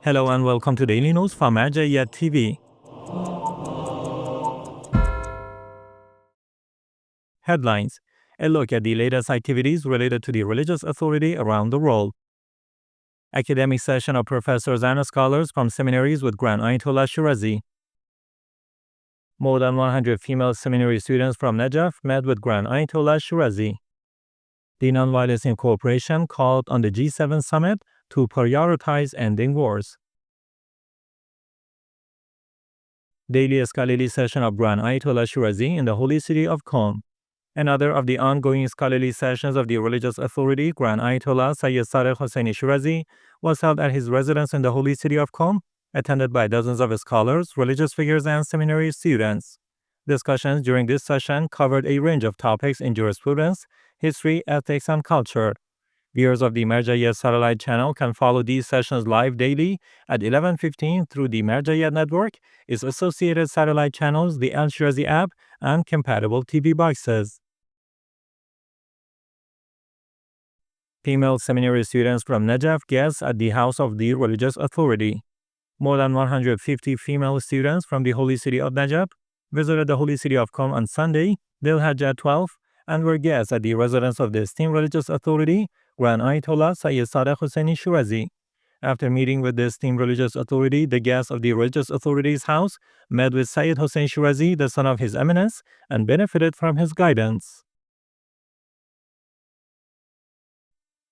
Hello and welcome to Daily News from Mazar-e-Sharif TV. Headlines: a look at the latest activities related to the religious authority around the world. Academic session of professors and scholars from seminaries with Grand Ayatollah Shirazi. More than 100 female seminary students from Najaf met with Grand Ayatollah Shirazi. The Nonviolence Incorporation called on the G7 summit to prioritize ending wars. Daily scholarly session of Grand Ayatollah Shirazi in the holy city of Qom. Another of the ongoing scholarly sessions of the religious authority, Grand Ayatollah Sayyid Sadiq Hosseini Shirazi, was held at his residence in the holy city of Qom, attended by dozens of scholars, religious figures, and seminary students. Discussions during this session covered a range of topics in jurisprudence, history, ethics, and culture. Viewers of the Mazar-e-Sharif satellite channel can follow these sessions live daily at 11:15 through the Mazar-e-Sharif network, its associated satellite channels, the Al-Shirazi app, and compatible TV boxes. Female seminary students from Najaf guests at the house of the religious authority. More than 150 female students from the holy city of Najaf visited the holy city of Qom on Sunday, Dhil Hijja1446, and were guests at the residence of the esteemed religious authority, Grand Ayatollah Sayyid Sadiq Hosseini Shirazi. After meeting with the esteemed religious authority, the guests of the religious authority's house met with Sayyid Hossein Shirazi, the son of His Eminence, and benefited from his guidance.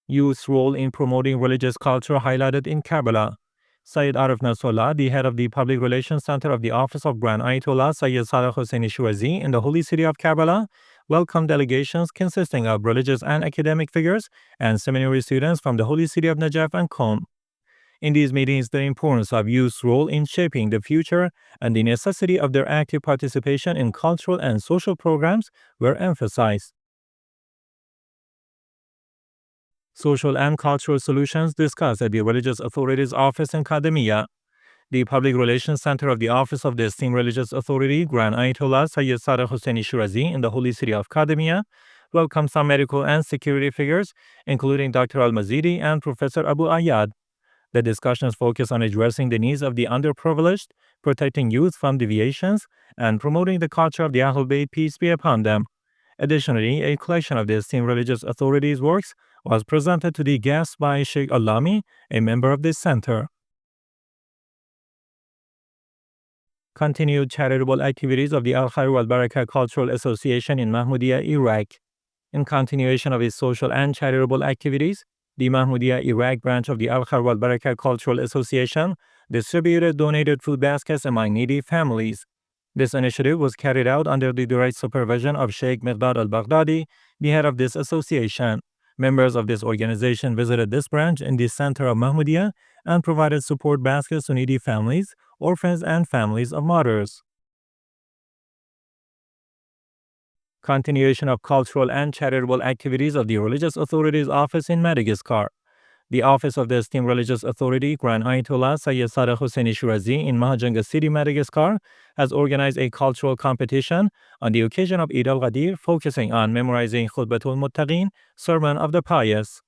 Youth's role in promoting religious culture highlighted in Karbala. Sayyid Arif Nasrallah, the head of the Public Relations Center of the Office of Grand Ayatollah Sayyid Sadiq Hosseini Shirazi in the holy city of Karbala, welcomed delegations consisting of religious and academic figures and seminary students from the holy city of Najaf and Qom. In these meetings, the importance of youth's role in shaping the future and the necessity of their active participation in cultural and social programs were emphasized. Social and cultural solutions discussed at the Religious Authorities Office in Kadhimiya. The Public Relations Center of the Office of the Esteemed Religious Authority, Grand Ayatollah Sayyid Sadiq Hosseini Shirazi in the holy city of Kadhimiya, welcomed some medical and security figures, including Dr. Al-Mazidi and Professor Abu Ayyad. The discussions focused on addressing the needs of the underprivileged, protecting youth from deviations, and promoting the culture of the Ahlul Bayt, peace be upon them. Additionally, a collection of the esteemed religious authorities' works was presented to the guests by Sheikh Allami, a member of this center. Continued charitable activities of the Al-Khair Wal-Baraka Cultural Association in Mahmudiyah, Iraq. In continuation of its social and charitable activities, the Mahmudiyah Iraq branch of the Al-Khair Wal-Baraka Cultural Association distributed donated food baskets among needy families. This initiative was carried out under the direct supervision of Sheikh Miqdad al-Baghdadi, the head of this association. Members of this organization visited this branch in the center of Mahmudiyah and provided support baskets to needy families, orphans, and families of martyrs. Continuation of cultural and charitable activities of the Religious Authorities Office in Madagascar. The Office of the Esteemed Religious Authority, Grand Ayatollah Sayyid Sadiq Hosseini Shirazi in Mahajanga City, Madagascar, has organized a cultural competition on the occasion of Eid al-Ghadir, focusing on memorizing Khutbatul Muttaqin, Sermon of the Pious.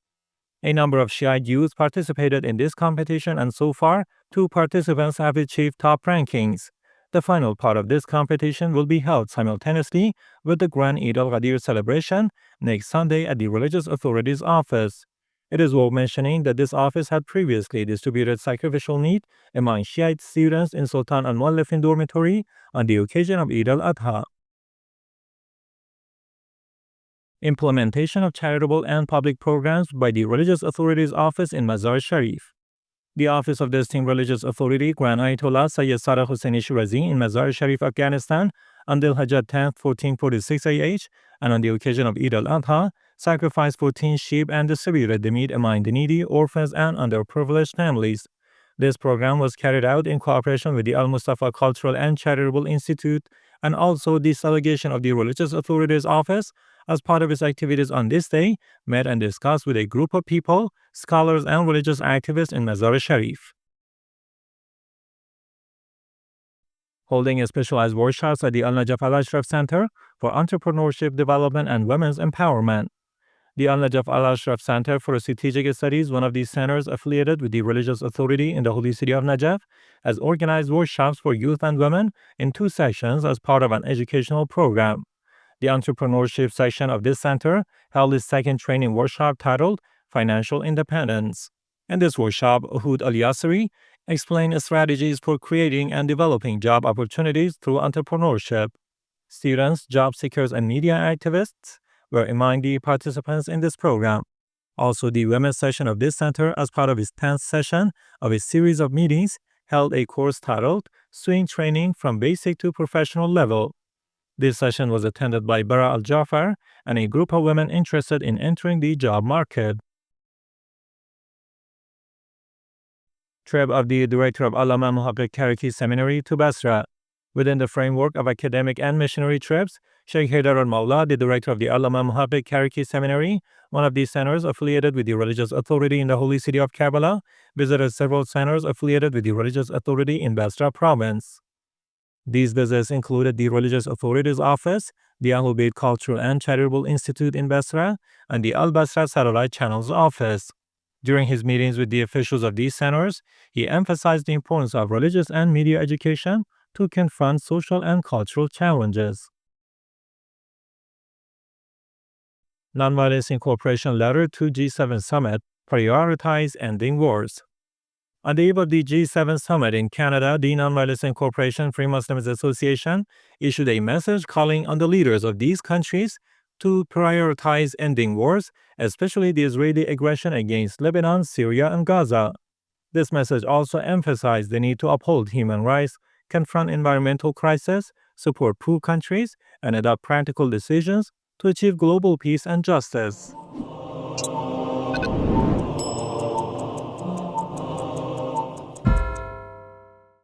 A number of Shiite youth participated in this competition, and so far, 2 participants have achieved top rankings. The final part of this competition will be held simultaneously with the Grand Eid al-Ghadir celebration next Sunday at the Religious Authorities Office. It is worth mentioning that this office had previously distributed sacrificial meat among Shiite students in Sultan al-Muallafin dormitory on the occasion of Eid al-Adha. Implementation of charitable and public programs by the Religious Authorities Office in Mazar-e-Sharif. The Office of the Esteemed Religious Authority, Grand Ayatollah Sayyid Sadiq Hosseini Shirazi in Mazar-e-Sharif, Afghanistan, on Dhil Hijja1446 AH, and on the occasion of Eid al-Adha, sacrificed 14 sheep and distributed the meat among the needy, orphans, and underprivileged families. This program was carried out in cooperation with the Al-Mustafa Cultural and Charitable Institute and also the delegation of the Religious Authorities Office, as part of its activities on this day, met and discussed with a group of people, scholars, and religious activists in Mazar-e-Sharif. Holding a specialized workshops at the Al-Najaf Al-Ashraf Center for Entrepreneurship Development and Women's Empowerment. The Al-Najaf Al-Ashraf Center for Strategic Studies, one of these centers affiliated with the religious authority in the holy city of Najaf, has organized workshops for youth and women in 2 sections as part of an educational program. The entrepreneurship section of this center held its second training workshop titled Financial Independence. In this workshop, Uhud Al-Yasri explained strategies for creating and developing job opportunities through entrepreneurship. Students, job seekers, and media activists were among the participants in this program. Also, the women's session of this center, as part of its 10th session of a series of meetings, held a course titled Swing Training from Basic to Professional Level. This session was attended by Bara Al-Jafar and a group of women interested in entering the job market. Trip of the director of Allama Muhammad Kariki Seminary to Basra. Within the framework of academic and missionary trips, Sheikh Haidar al-Mawla, the director of the Allama Muhammad Kariki Seminary, one of these centers affiliated with the religious authority in the holy city of Karbala, visited several centers affiliated with the religious authority in Basra province. These visits included the Religious Authorities Office, the Ahlul Bayt Cultural and Charitable Institute in Basra, and the Al-Basra Satellite Channels Office. During his meetings with the officials of these centers, he emphasized the importance of religious and media education to confront social and cultural challenges. Nonviolence Incorporation letter to G7 Summit, prioritize ending wars. On the eve of the G7 Summit in Canada, the Nonviolence Incorporation Free Muslims Association issued a message calling on the leaders of these countries to prioritize ending wars, especially the Israeli aggression against Lebanon, Syria, and Gaza. This message also emphasized the need to uphold human rights, confront environmental crisis, support poor countries, and adopt practical decisions to achieve global peace and justice.